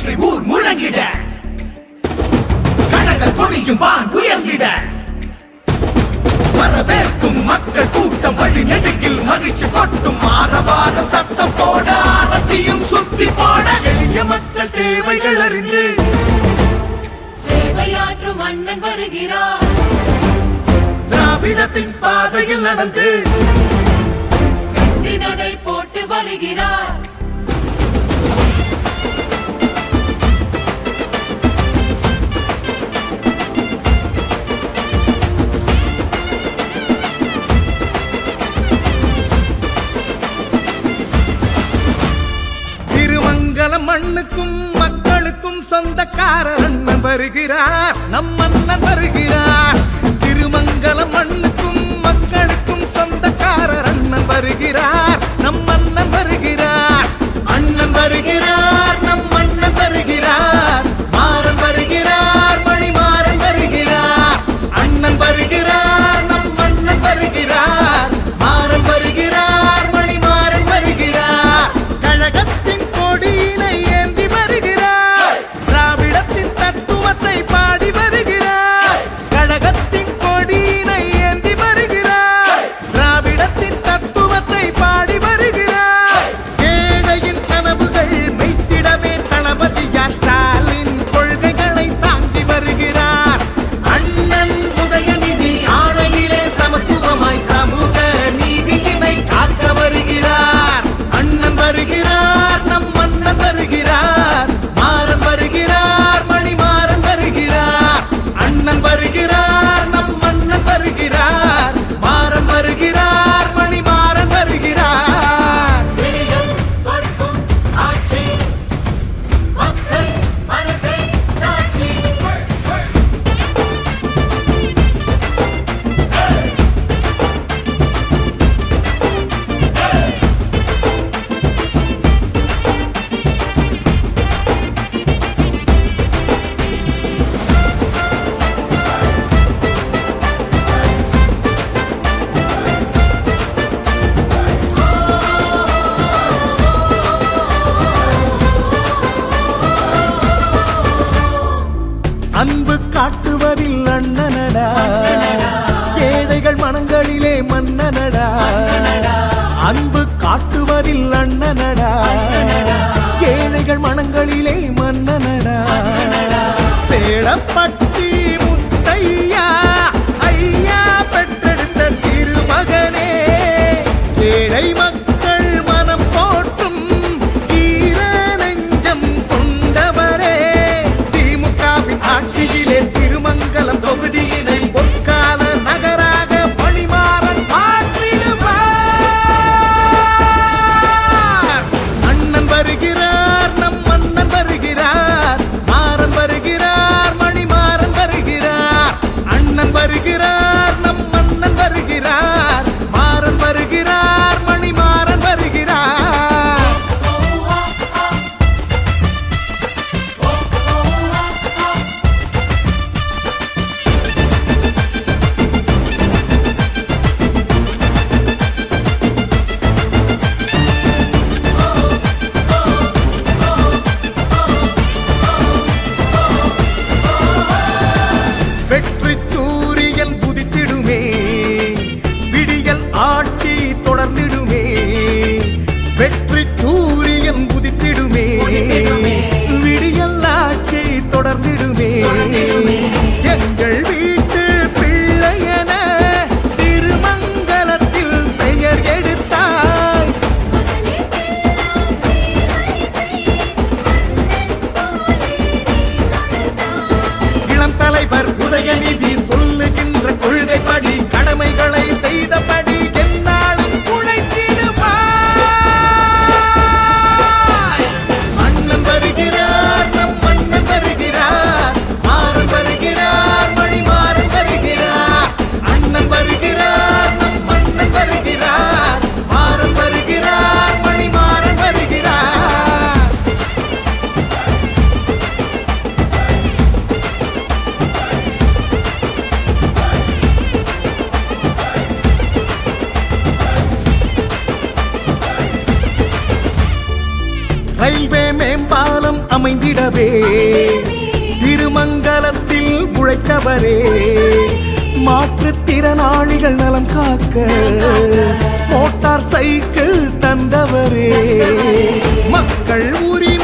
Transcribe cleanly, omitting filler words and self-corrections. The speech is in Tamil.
வெற்றி ஊர் முழங்கிட கனக கொடியும் வான் உயர்ந்திட வரவேற்கும் மக்கள் கூட்டம் வழி நெடுகில் மகிழ்ச்சி கொட்டும் ஆரவாரம் சத்தம் போட ஆரத்தியும் சுத்தி போட எளிய மக்கள் தேவைகள் அறிந்து சேவையாற்றும் அண்ணன் வருகிறார். திராவிடத்தின் பாதையில் நடந்து வெற்றி நடை போட்டு வருகிறார். திருமங்கலம் மண்ணுக்கும் மக்களுக்கும் சொந்தக்காரர் அண்ணன் வருகிறார். நம் அண்ணன் வருகிறார். திருமங்கலம் மண்ணுக்கும் மக்களுக்கும் சொந்தக்காரர் அண்ணன் வருகிறார். நம் அண்ணன் வருகிறார். அண்ணன் வருகிறார். நம் அண்ணன் வருகிறார். மாறன் வருகிறார். மணிமாறன் வருகிறார். அண்ணன் வருகிறார். நம் அண்ணன் வருகிறார். மாறன் வருகிறார். மணிமாறன் வருகிறார். கழகத்தின் கொடியினை ஏந்தி வருகிறார். திராவிடத்தின் தத்துவத்தை பாடி வருகிறார். கழகத்தின் கொடியினை ஏந்தி வருகிறார். திராவிடத்தின் தத்துவத்தை பாடி வருகிறார். ஏழையின் கனவுகள் மெய்த்திடவே தளபதியார் ஸ்டாலின் கொள்கைகளை தாங்கி வருகிறார். அண்ணன் உதயநிதி ஆணையிலே சமத்துவமாய் சமூக நீதியினை காக்க வருகிறார். அண்ணன் வருகிறார். நம் அண்ணன் வருகிறார். மாறன் வருகிறார். மணிமாறன் வருகிறார். அண்ணன் வருகிறார். நம் அண்ணன் வருகிறார். மாறன் வருகிறார். மணிமாறன் வருகிறார். விடியல் கொடுக்கும் ஆட்சி மக்கள் மனசை சாட்சி. அன்பு காட்டுவதில் அண்ணனடா. ஏழைகள் மனங்களிலே மன்னனடா. அன்பு காட்டுவதில் அண்ணனடா. ஏழைகள் மனங்களிலே மன்னனடா. சேலப்பட்டி முத்தையா ஐயா பெற்றெடுத்த திருமகனே ஏழை மக்கள் மனம் போற்றும் ஈர நெஞ்சம் கொண்டவரே. திமுகவின் ஆட்சியிலே திருமங்கலம் தொகுதியினை பொற்கால நகராக மணிமாறன் மாற்றிடுவார். அண்ணன் வருகிறார். நம் அண்ணன் வருகிறார். மாறன் வருகிறார். மணிமாறன் தந்தவரே மாற்றுத்திறனாளிகள் நலம் காக்க மோட்டார் சைக்கிள் தந்தவரே மக்கள் உரிய